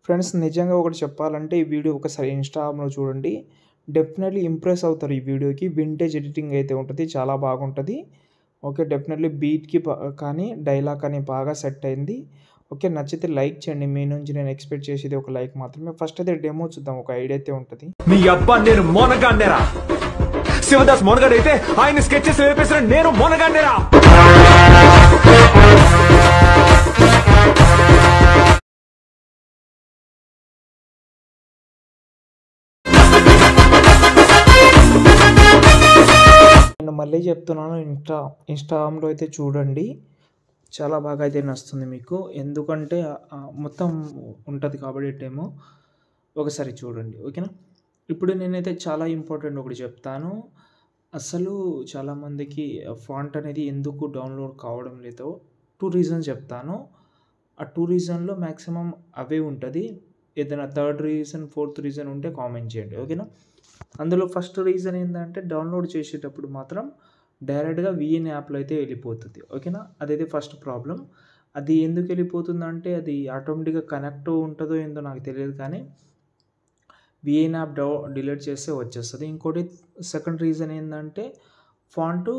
Friends నిజంగా ఒకటి చెప్పాలంటే ఈ వీడియో ఒకసారి ఇన్‌స్టాగ్రామ్‌లో చూడండి. డెఫినెట్‌లీ ఇంప్రెస్ అవుతారు ఈ వీడియోకి. వింటేజ్ ఎడిటింగ్ అయితే ఉంటది. చాలా బాగుంటది. ఓకే. డెఫినెట్‌లీ బీట్‌కి కానీ డైలాగ్ కానీ బాగా సెట్ అయింది. ఓకే. నచ్చితే లైక్ చేయండి. మీ నుంచి నేను ఎక్స్‌పెక్ట్ చేసేది ఒక లైక్ మాత్రమే. ఫస్ట్ అయితే డెమో చూద్దాం. ఒక ఐడియా అయితే ఉంటది. మీ అబ్బా నేను మోనగాండేరా. శివదాస్ మోనగాడైతే ఆయన స్కెచెస్ వేపేసిన నేను మోనగాండేరా. నేను మళ్ళీ చెప్తున్నాను ఇన్‌స్టాగ్రామ్‌లో అయితే చూడండి. చాలా బాగా అయితే నచ్చుతుంది మీకు. ఎందుకంటే మొత్తం ఉంటది కాబట్టి డెమో. ఒకసారి చూడండి. ఓకేనా? ఇప్పుడు నేనైతే చాలా ఇంపార్టెంట్ ఒకటి చెప్తాను. అసలు చాలామందికి ఫాంట్ అనేది ఎందుకు డౌన్‌లోడ్ కావడం లేదో 2 రీజన్స్ చెప్తాను. ఆ 2 రీజన్‌లో మాక్సిమం అవే ఉంటది. ఏదైనా థర్డ్ రీజన్, ఫోర్త్ రీజన్ ఉంటే కామెంట్ చేయండి. ఓకేనా? అందులో ఫస్ట్ రీజన్ ఏందంటే డౌన్‌లోడ్ చేసేటప్పుడు మాత్రం డైరెక్ట్‌గా వీఎన్ యాప్‌లో అయితే వెళ్ళిపోతది. ఓకేనా? అదైతే ఫస్ట్ ప్రాబ్లమ్. అది ఎందుకు వెళ్ళిపోతుందంటే అది ఆటోమేటిక్‌గా కనెక్ట్ ఉంటదో ఏందో నాకు తెలియదు కానీ వీఎన్ యాప్ డిలీట్ చేస్తే వచ్చేస్తది. ఇంకోటి సెకండ్ రీజన్ ఏందంటే ఫాంటు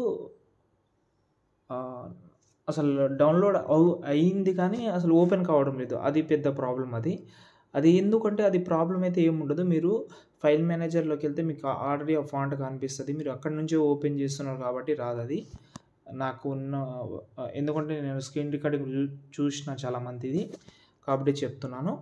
అసలు డౌన్‌లోడ్ అయింది కానీ అసలు ఓపెన్ కావడం లేదు. అది పెద్ద ప్రాబ్లమ్ అది. అది ఎందుకంటే అది ప్రాబ్లమ్ అయితే ఏముండదు. మీరు ఫైల్ మేనేజర్‌లోకెళ్తే మీకు ఆల్రెడీ ఆ ఫాంట్ కనిపిస్తది. మీరు అక్కడి నుంచే ఓపెన్ చేస్తున్నారు కాబట్టి రాదది. నాకు ఉన్న ఎందుకంటే నేను స్క్రీన్ రికార్డింగ్ చూసిన చాలా మందిది. కాబట్టి చెప్తున్నాను.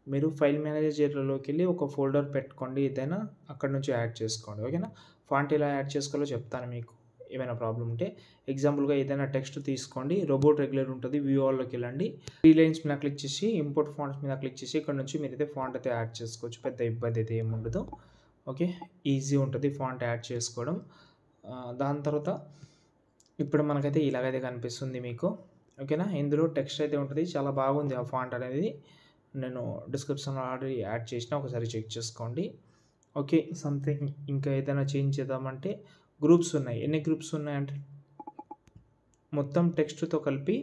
మీరు ఫైల్ మేనేజర్‌లోకెళ్ళి ఒక ఫోల్డర్ పెట్టుకోండి ఏదైనా. అక్కడి నుంచి యాడ్ చేసుకోండి. ఓకేనా? ఫాంట్ ఎలా యాడ్ చేసుకోవాలో చెప్తాను మీకు. ఏమైనా ప్రాబ్లమ్ ఉంటే ఎగ్జాంపుల్‌గా ఏదైనా టెక్స్ట్ తీసుకోండి. రోబోట్ రెగ్యులర్ ఉంటుంది. వ్యూ ఆల్‌లోకెళ్ళండి. 3 లైన్స్ మీద క్లిక్ చేసి ఇంపోర్ట్ ఫాంట్స్ మీద క్లిక్ చేసి ఇక్కడ నుంచి మీరైతే ఫాంట్ అయితే యాడ్ చేసుకోవచ్చు. పెద్ద ఇబ్బంది అయితే ఏముండదు. ఓకే. ఈజీ ఉంటుంది ఫాంట్ యాడ్ చేసుకోవడం. దాని తర్వాత ఇప్పుడు మనకైతే ఇలాగైతే కనిపిస్తుంది మీకు. ఓకేనా? ఇందులో టెక్స్ట్ అయితే ఉంటది. చాలా బాగుంది ఆ ఫాంట్ అనేది. నేను డిస్క్రిప్షన్‌లో ఆల్రెడీ యాడ్ చేసిన. ఒకసారి చెక్ చేసుకోండి. ఓకే. సంథింగ్ ఇంకా ఏదైనా చేంజ్ చేద్దామంటే గ్రూప్స్ ఉన్నాయి. ఎన్ని గ్రూప్స్ ఉన్నాయంటే మొత్తం టెక్స్ట్‌తో కలిపి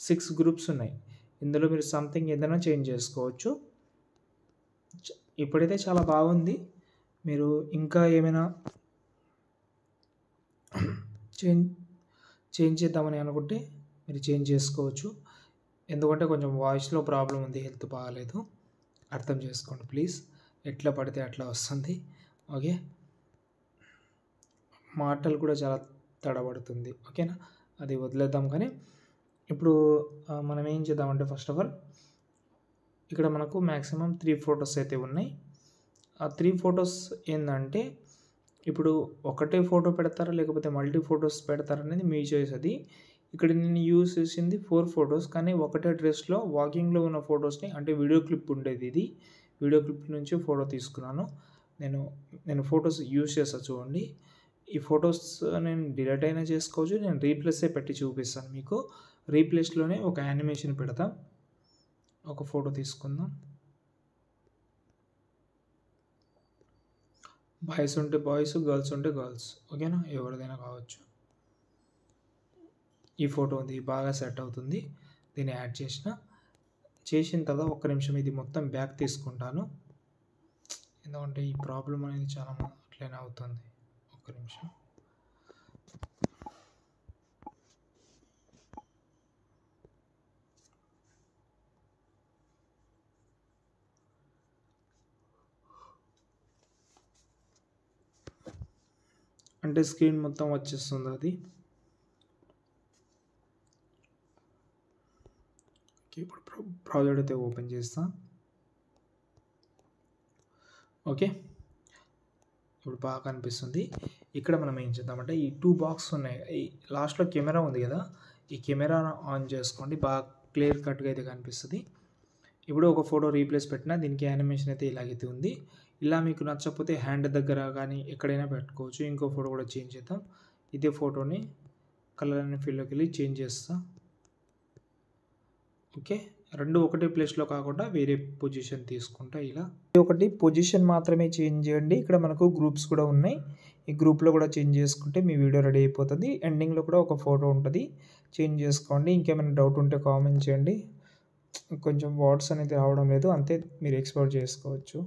6 గ్రూప్స్ ఉన్నాయి. ఇందులో మీరు సంథింగ్ ఏదైనా చేంజ్ చేసుకోవచ్చు. ఇప్పుడైతే చాలా బాగుంది. మీరు ఇంకా ఏమైనా చేంజ్ చేద్దామని అనుకుంటే మీరు చేంజ్ చేసుకోవచ్చు. ఎందుకంటే కొంచెం వాయిస్‌లో ప్రాబ్లమ్ ఉంది. హెల్త్ బాగాలేదు. అర్థం చేసుకోండి ప్లీజ్. ఎట్లా పడితే అట్లా వస్తుంది. ఓకే. మాటలు కూడా చాలా తడబడుతుంది. ఓకేనా? అది వదిలేద్దాం కానీ ఇప్పుడు మనం ఏం చేద్దామంటే ఫస్ట్ ఆఫ్ ఆల్ ఇక్కడ మనకు మాక్సిమం 3 ఫోటోస్ అయితే ఉన్నాయి. ఆ 3 ఫోటోస్ ఏందంటే ఇప్పుడు ఒకటే ఫోటో పెడతారా లేకపోతే మల్టీ ఫోటోస్ పెడతారా అనేది మీ చాయిస్ అది. ఇక్కడ నేను యూజ్ చేసింది 4 ఫోటోస్ కానీ ఒకటే డ్రెస్‌లో వాకింగ్‌లో ఉన్న ఫోటోస్‌ని అంటే వీడియో క్లిప్ ఉండేది ఇది. వీడియో క్లిప్ నుంచి ఫోటో తీసుకున్నాను. నేను ఫోటోస్ యూజ్ చేస్తా చూడండి. ఈ ఫోటోస్ నేను డిలీట్ అయినా చేసుకోవచ్చు. నేను రీప్లేసే పెట్టి చూపిస్తాను మీకు. రీప్లేస్‌లోనే ఒక యానిమేషన్ పెడతా. ఒక ఫోటో తీసుకుందాం. బాయ్స్ ఉంటే బాయ్స్, గర్ల్స్ ఉంటే గర్ల్స్. ఓకేనా? ఎవరిదైనా కావచ్చు. ఈ ఫోటో ఉంది. బాగా సెట్ అవుతుంది. దీన్ని యాడ్ చేసిన తర్వాత ఒక్క నిమిషం ఇది మొత్తం బ్యాక్ తీసుకుంటాను. ఎందుకంటే ఈ ప్రాబ్లమ్ అనేది చాలా అట్లనే అవుతుంది. ఒక్క నిమిషం. అంటే స్క్రీన్ మొత్తం వచ్చేస్తుంది అది. ఇప్పుడు బ్రౌజర్ అయితే ఓపెన్ చేస్తా. ఓకే. ఇప్పుడు బాగా కనిపిస్తుంది. ఇక్కడ మనం ఏం చేద్దామంటే ఈ 2 బాక్స్ ఉన్నాయి. ఈ లాస్ట్‌లో కెమెరా ఉంది కదా! ఈ కెమెరా ఆన్ చేసుకోండి. బాగా క్లియర్ కట్‌గా అయితే కనిపిస్తది. ఇప్పుడు ఒక ఫోటో రీప్లేస్ పెట్టినా దీనికి యానిమేషన్ అయితే ఇలాగైతే ఉంది. ఇలా మీకు నచ్చకపోతే హ్యాండ్ దగ్గర కానీ ఎక్కడైనా పెట్టుకోవచ్చు. ఇంకో ఫోటో కూడా చేంజ్ చేద్దాం. ఇదే ఫోటోని కలర్ అనే ఫీల్డ్‌లోకి వెళ్ళి చేంజ్ చేస్తా. ఓకే. 2 ఒకటే ప్లేస్‌లో కాకుండా వేరే పొజిషన్ తీసుకుంటా ఇలా. ఒకటి పొజిషన్ మాత్రమే చేంజ్ చేయండి. ఇక్కడ మనకు గ్రూప్స్ కూడా ఉన్నాయి. ఈ గ్రూప్‌లో కూడా చేంజ్ చేసుకుంటే మీ వీడియో రెడీ అయిపోతుంది. ఎండింగ్‌లో కూడా ఒక ఫోటో ఉంటది. చేంజ్ చేసుకోండి. ఇంకేమైనా డౌట్ ఉంటే కామెంట్ చేయండి. కొంచెం వర్డ్స్ అనేది రావడం లేదు. అంతే, మీరు ఎక్స్‌పోర్ట్ చేసుకోవచ్చు.